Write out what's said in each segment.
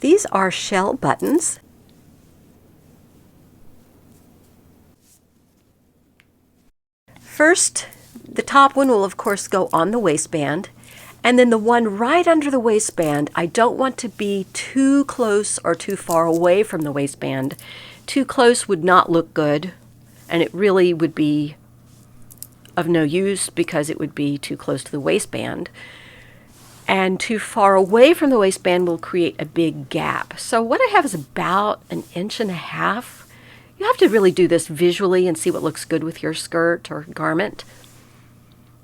These are shell buttons. First, the top one will of course go on the waistband, and then the one right under the waistband, I don't want to be too close or too far away from the waistband. Too close would not look good, and it really would be of no use because it would be too close to the waistband. And too far away from the waistband will create a big gap. So what I have is about 1.5 inches. You have to really do this visually and see what looks good with your skirt or garment.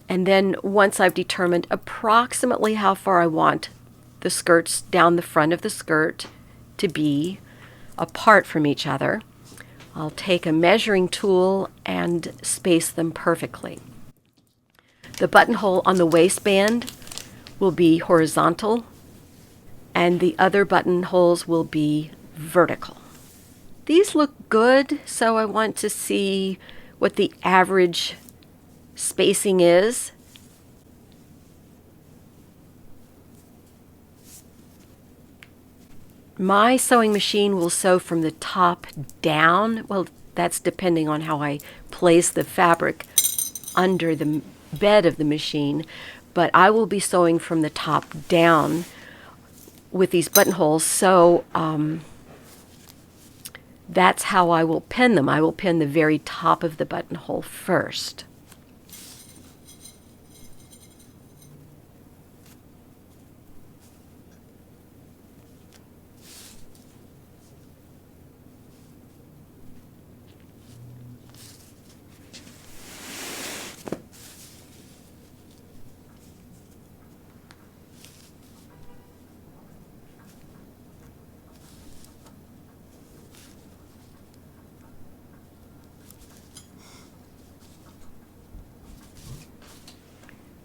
And then once I've determined approximately how far I want the skirts down the front of the skirt to be apart from each other, I'll take a measuring tool and space them perfectly. The buttonhole on the waistband will be horizontal, and the other buttonholes will be vertical. These look good, so I want to see what the average spacing is. My sewing machine will sew from the top down. Well, that's depending on how I place the fabric under the bed of the machine, but I will be sewing from the top down with these buttonholes, so that's how I will pin them. I will pin the very top of the buttonhole first.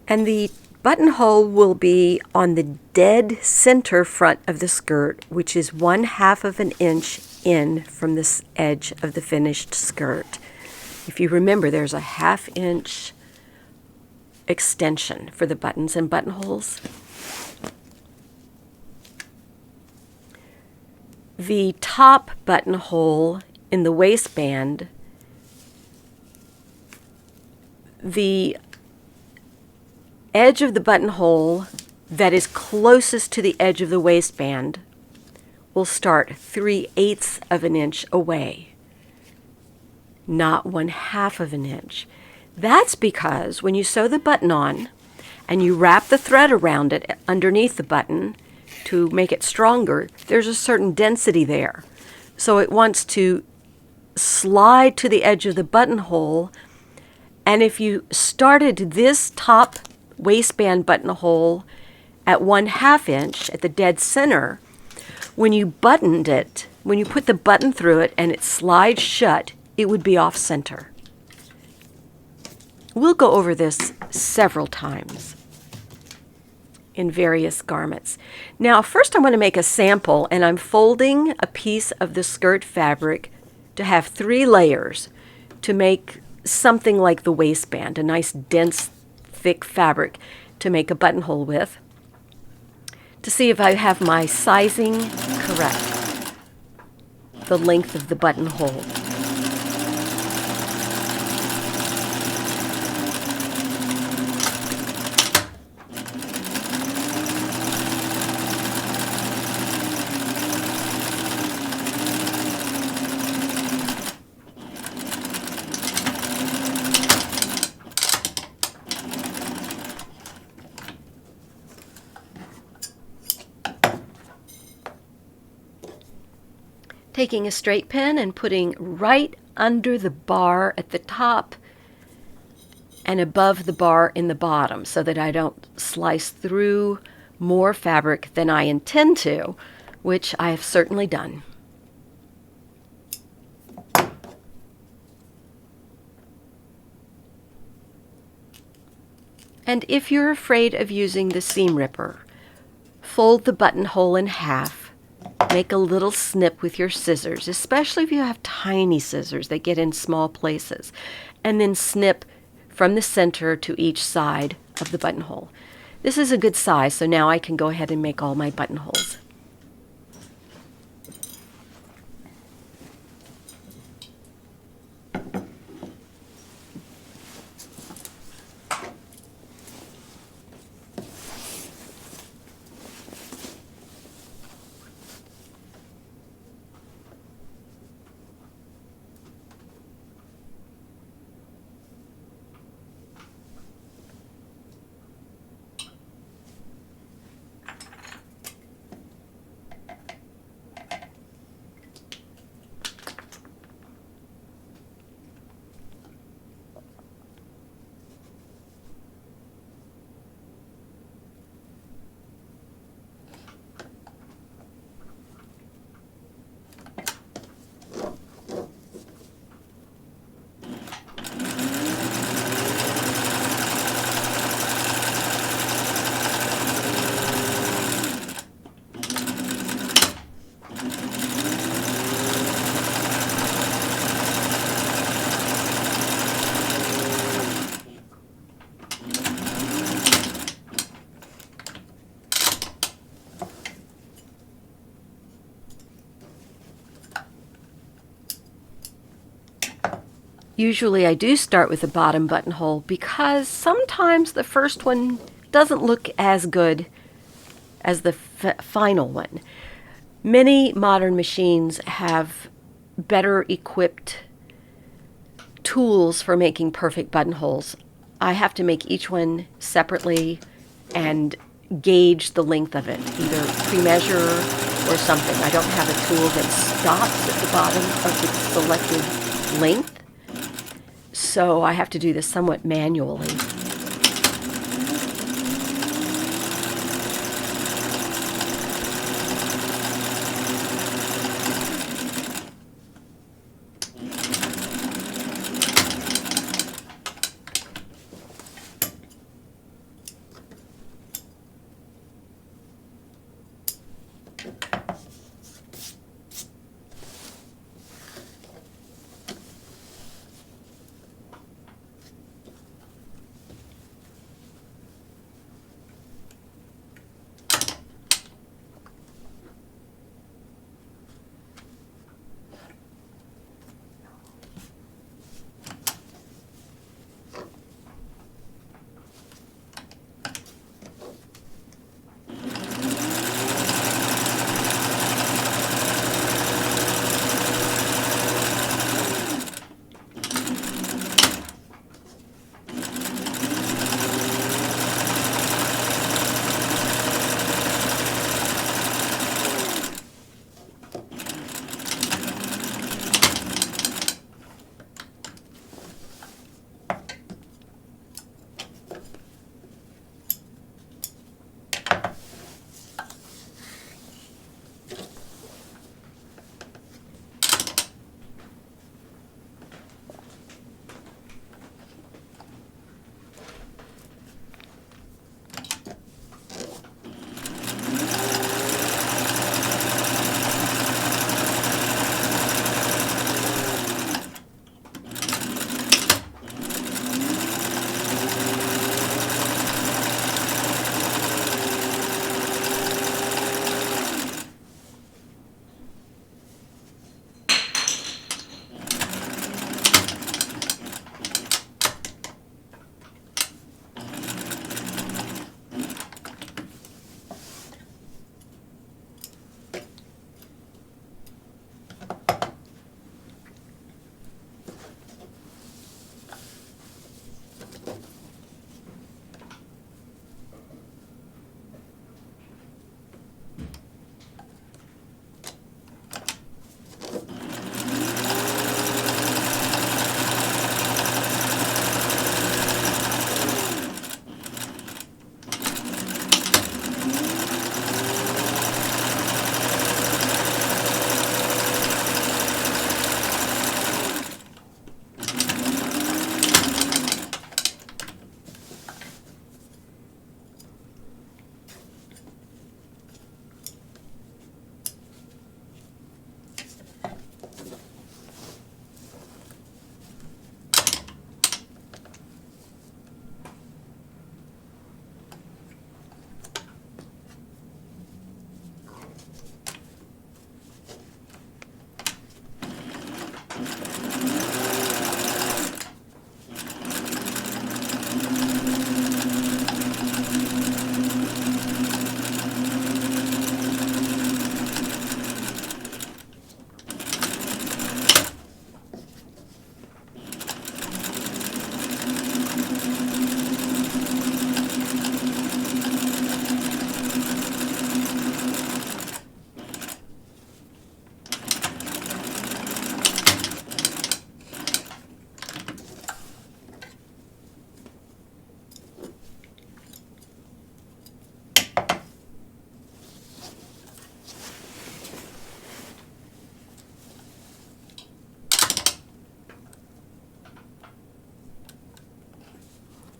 And the buttonhole will be on the dead center front of the skirt, which is 1/2 inch in from this edge of the finished skirt. If you remember, there's a 1/2 inch extension for the buttons and buttonholes. The top buttonhole in the waistband, the edge of the buttonhole that is closest to the edge of the waistband will start 3/8 of an inch away, not 1/2 of an inch. That's because when you sew the button on and you wrap the thread around it underneath the button to make it stronger, there's a certain density there. So it wants to slide to the edge of the buttonhole, and if you started this top waistband buttonhole at 1/2 inch at the dead center, when you buttoned it, when you put the button through it and it slides shut, it would be off center. We'll go over this several times in various garments. Now, first I'm going to make a sample, and I'm folding a piece of the skirt fabric to have 3 layers to make something like the waistband, a nice dense thick fabric to make a buttonhole with, to see if I have my sizing correct, the length of the buttonhole. Taking a straight pin and putting right under the bar at the top and above the bar in the bottom so that I don't slice through more fabric than I intend to, which I have certainly done. And if you're afraid of using the seam ripper, fold the buttonhole in half. Make a little snip with your scissors, especially if you have tiny scissors that get in small places, and then snip from the center to each side of the buttonhole. This is a good size, so now I can go ahead and make all my buttonholes. Usually I do start with the bottom buttonhole because sometimes the first one doesn't look as good as the final one. Many modern machines have better equipped tools for making perfect buttonholes. I have to make each one separately and gauge the length of it, either pre-measure or something. I don't have a tool that stops at the bottom of the selected length, so I have to do this somewhat manually.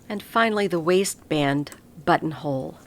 And finally, the waistband buttonhole.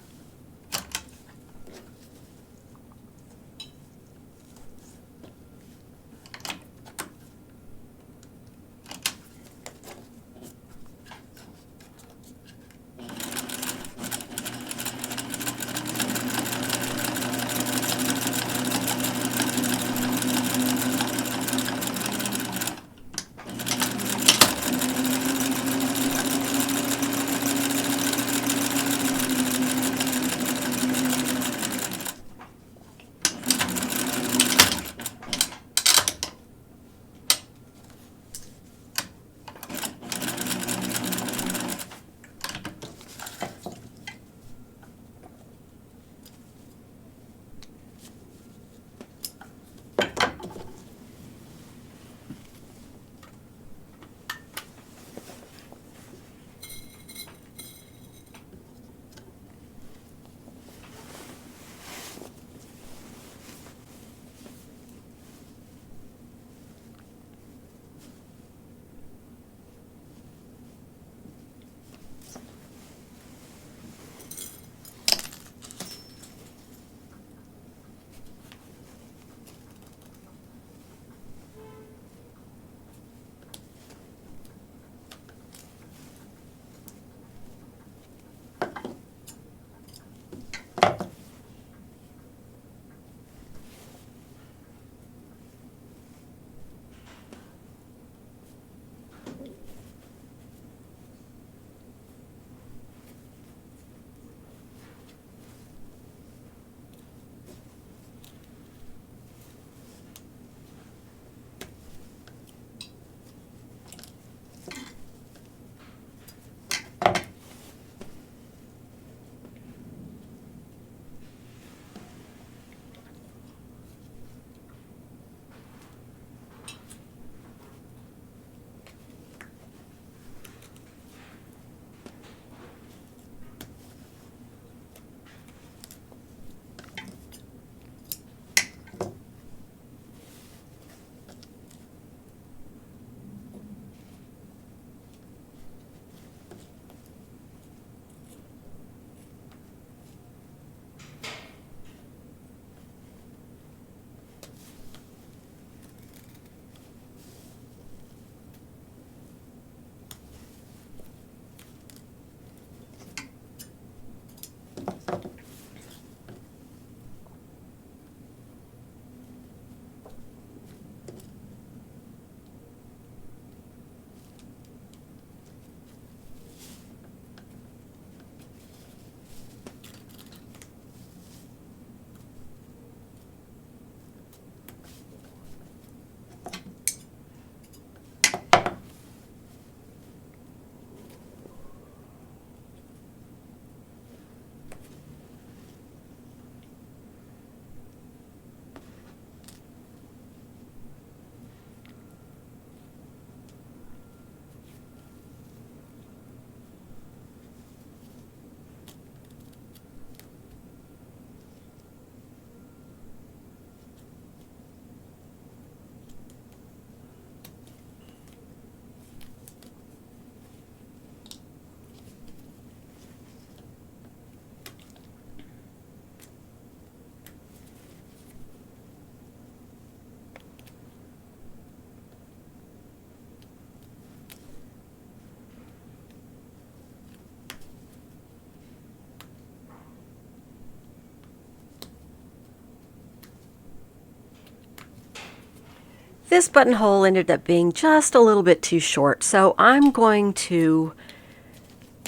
This buttonhole ended up being just a little bit too short, so I'm going to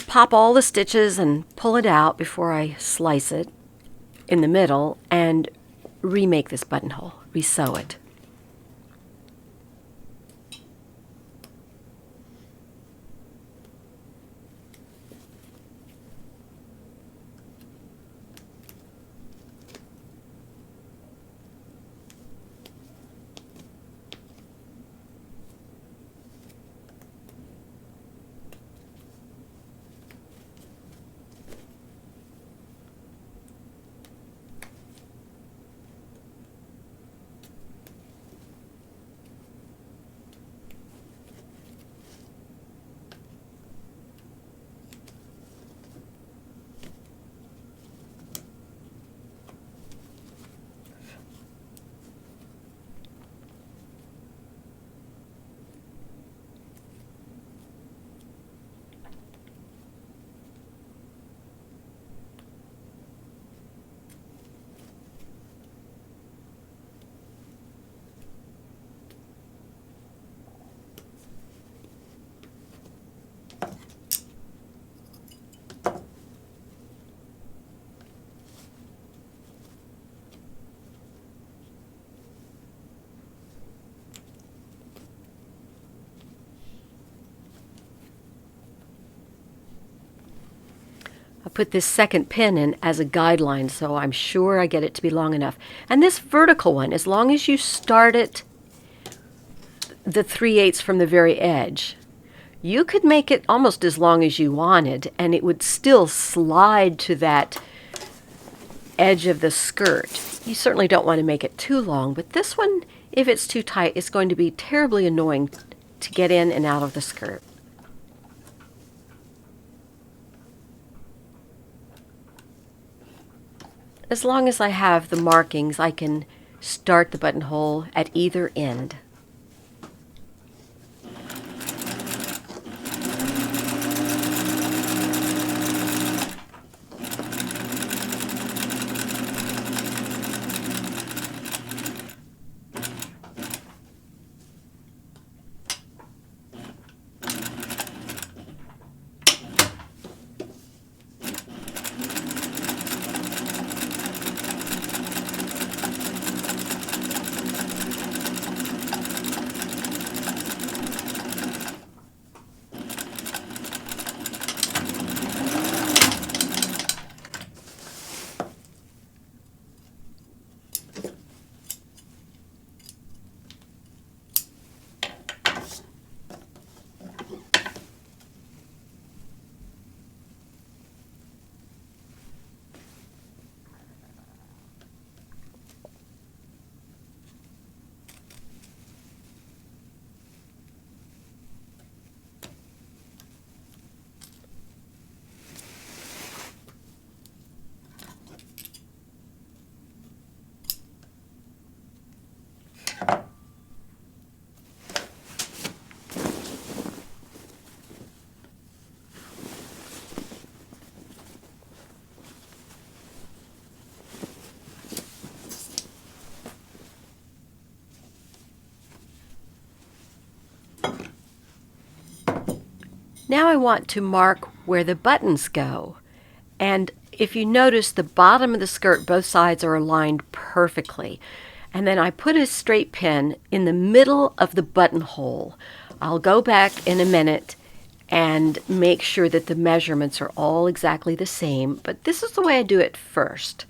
pop all the stitches and pull it out before I slice it in the middle and remake this buttonhole, resew it. I put this second pin in as a guideline, so I'm sure I get it to be long enough. And this vertical one, as long as you start it the 3/8 from the very edge, you could make it almost as long as you wanted, and it would still slide to that edge of the skirt. You certainly don't want to make it too long, but this one, if it's too tight, it's going to be terribly annoying to get in and out of the skirt. As long as I have the markings, I can start the buttonhole at either end. Now I want to mark where the buttons go. And if you notice, the bottom of the skirt, both sides are aligned perfectly. And then I put a straight pin in the middle of the buttonhole. I'll go back in a minute and make sure that the measurements are all exactly the same, but this is the way I do it first.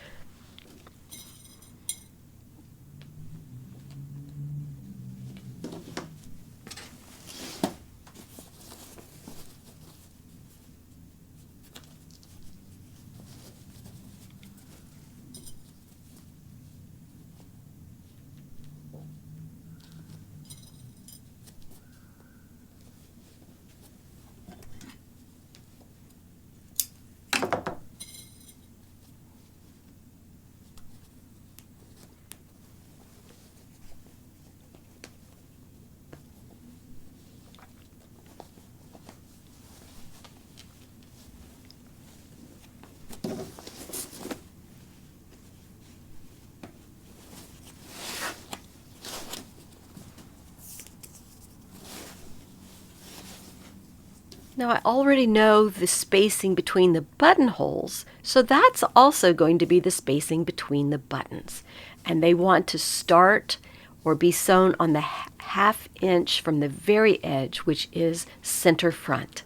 Now I already know the spacing between the buttonholes, so that's also going to be the spacing between the buttons. And they want to start or be sewn on the half inch from the very edge, which is center front.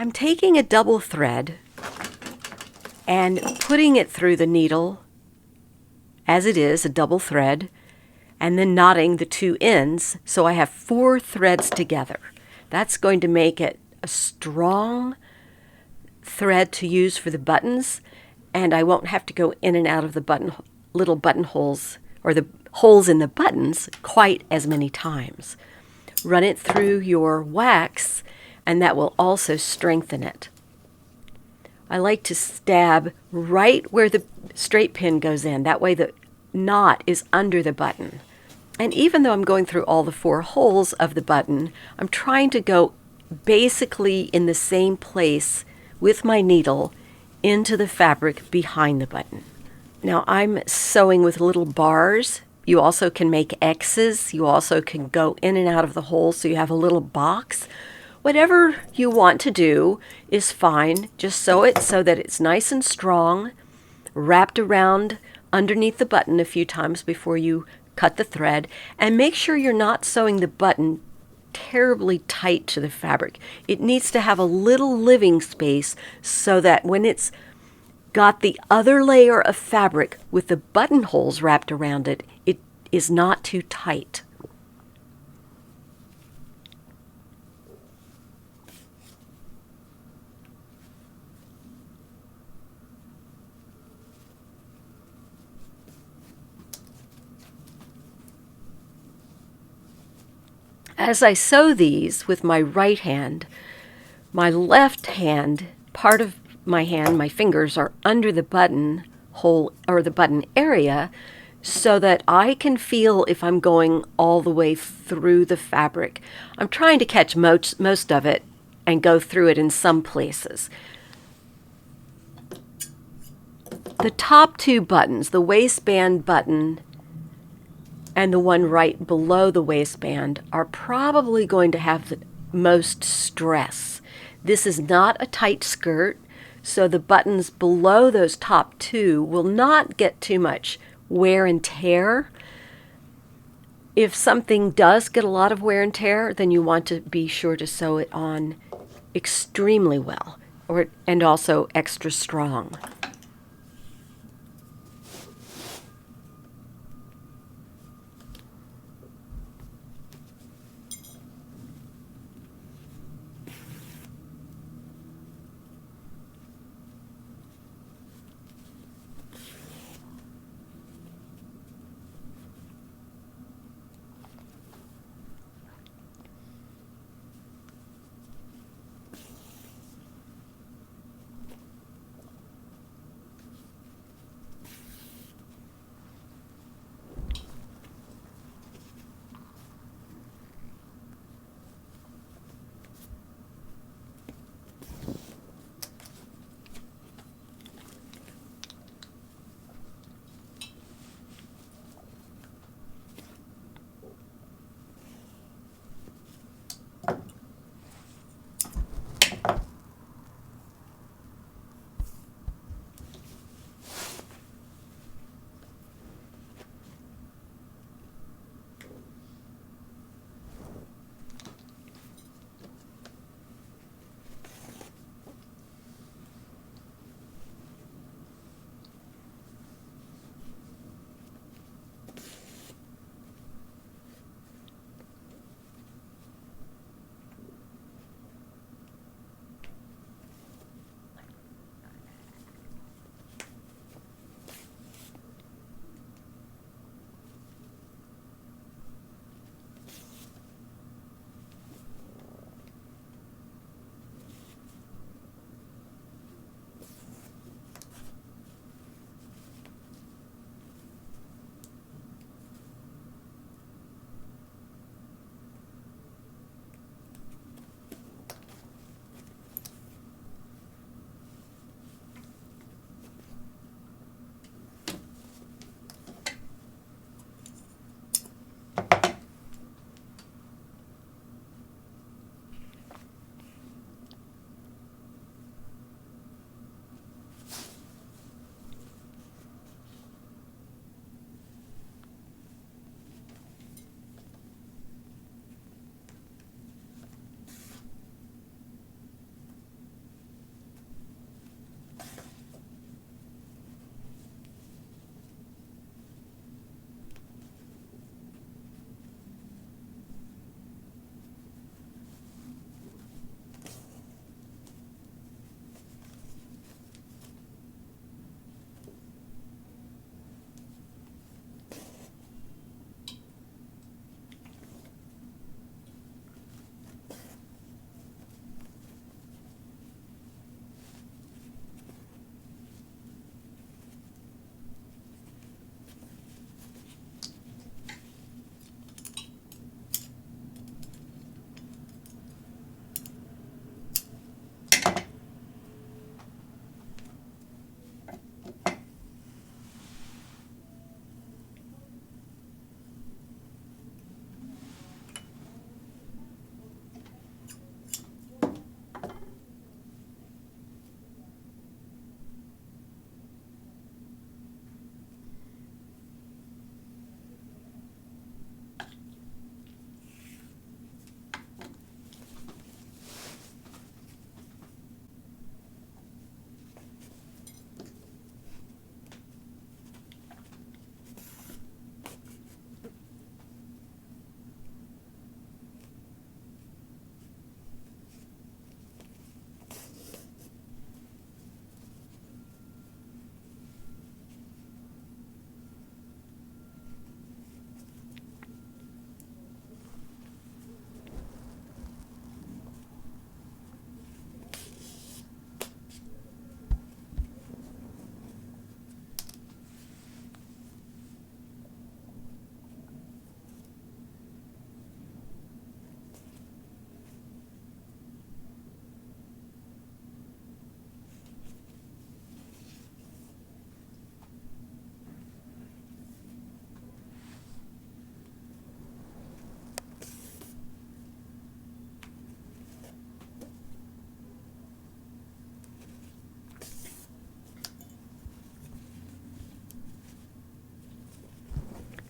I'm taking a double thread and putting it through the needle as it is, a double thread, and then knotting the two ends so I have 4 threads together. That's going to make it a strong thread to use for the buttons, and I won't have to go in and out of the little buttonholes or the holes in the buttons quite as many times. Run it through your wax, and that will also strengthen it. I like to stab right where the straight pin goes in. That way the knot is under the button. And even though I'm going through all the 4 holes of the button, I'm trying to go basically in the same place with my needle into the fabric behind the button. Now I'm sewing with little bars. You also can make X's. You also can go in and out of the hole so you have a little box. Whatever you want to do is fine. Just sew it so that it's nice and strong, wrapped around underneath the button a few times before you cut the thread, and make sure you're not sewing the button terribly tight to the fabric. It needs to have a little living space so that when it's got the other layer of fabric with the buttonholes wrapped around it, it is not too tight. As I sew these with my right hand, my left hand, part of my hand, my fingers are under the button hole or the button area so that I can feel if I'm going all the way through the fabric. I'm trying to catch most of it and go through it in some places. The top 2 buttons, the waistband button and the one right below the waistband, are probably going to have the most stress. This is not a tight skirt, so the buttons below those top 2 will not get too much wear and tear. If something does get a lot of wear and tear, then you want to be sure to sew it on extremely well, and also extra strong.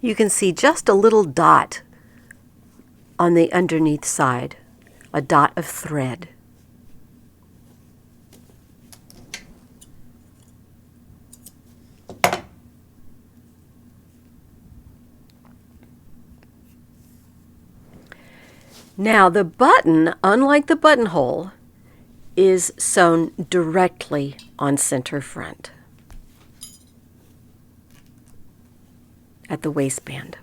You can see just a little dot on the underneath side, a dot of thread. Now the button, unlike the buttonhole, is sewn directly on center front at the waistband.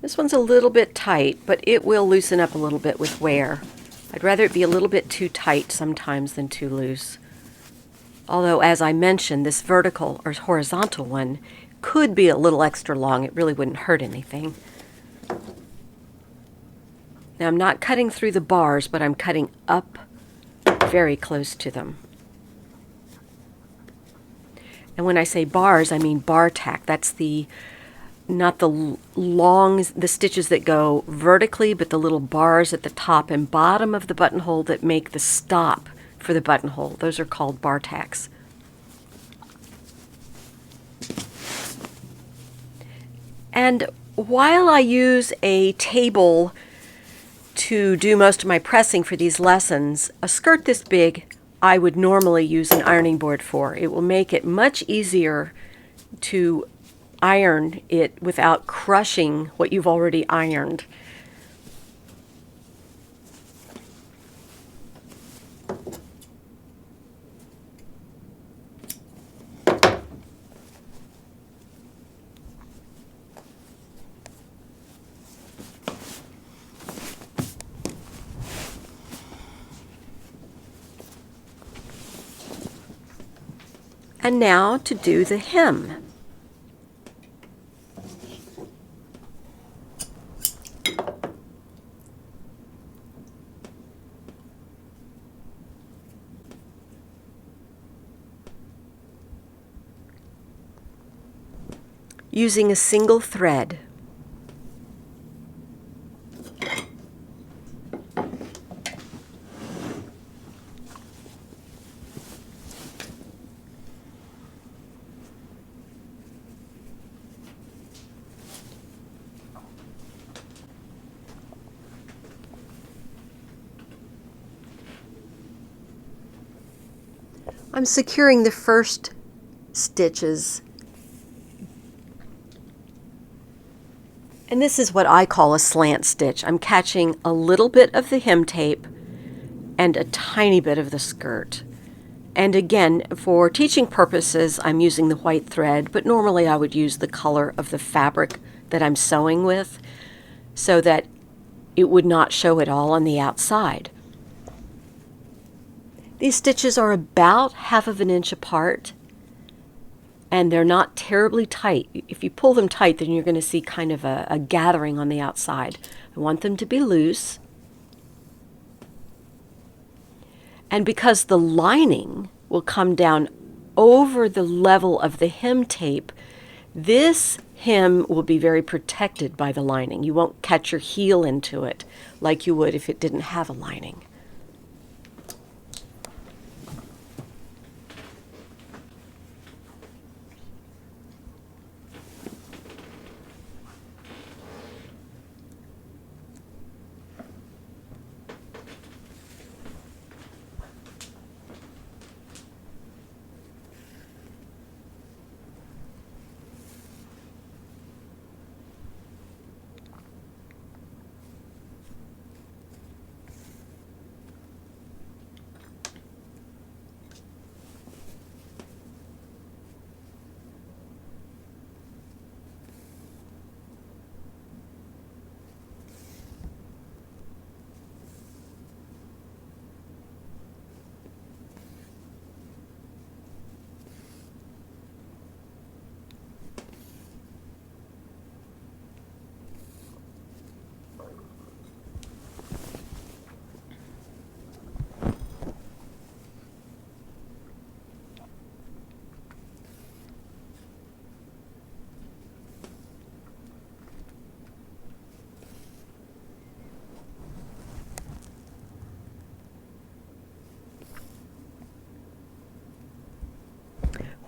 This one's a little bit tight, but it will loosen up a little bit with wear. I'd rather it be a little bit too tight sometimes than too loose. Although, as I mentioned, this vertical or horizontal one could be a little extra long. It really wouldn't hurt anything. Now I'm not cutting through the bars, but I'm cutting up very close to them. And when I say bars, I mean bar tack. That's not the the stitches that go vertically, but the little bars at the top and bottom of the buttonhole that make the stop for the buttonhole. Those are called bar tacks. And while I use a table to do most of my pressing for these lessons, a skirt this big I would normally use an ironing board for. It will make it much easier to iron it without crushing what you've already ironed. And now to do the hem. Using a single thread. I'm securing the first stitches, and this is what I call a slant stitch. I'm catching a little bit of the hem tape and a tiny bit of the skirt. And again, for teaching purposes, I'm using the white thread, but normally I would use the color of the fabric that I'm sewing with so that it would not show at all on the outside. These stitches are about 1/2 inch apart, and they're not terribly tight. If you pull them tight, then you're going to see kind of a gathering on the outside. I want them to be loose. And because the lining will come down over the level of the hem tape, this hem will be very protected by the lining. You won't catch your heel into it like you would if it didn't have a lining.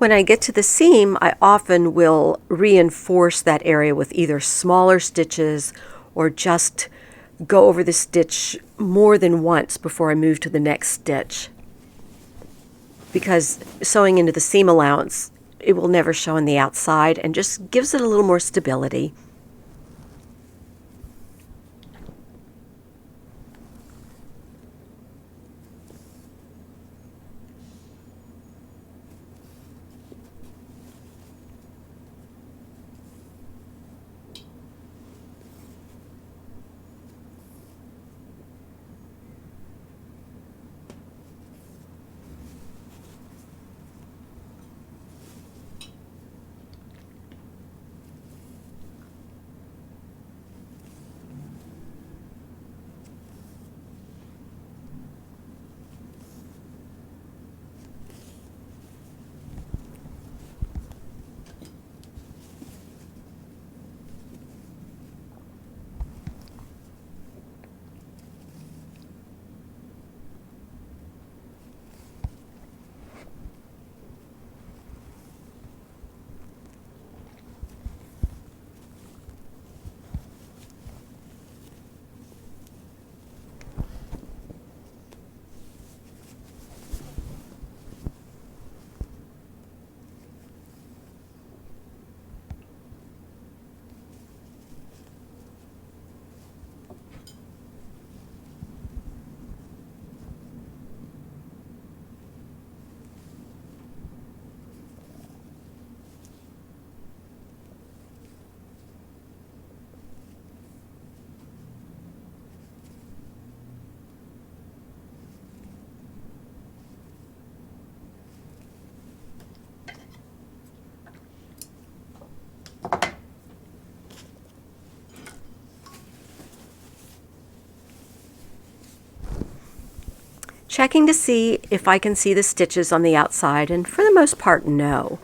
When I get to the seam, I often will reinforce that area with either smaller stitches or just go over the stitch more than once before I move to the next stitch. Because sewing into the seam allowance, it will never show on the outside and just gives it a little more stability. Checking to see if I can see the stitches on the outside, and for the most part, no.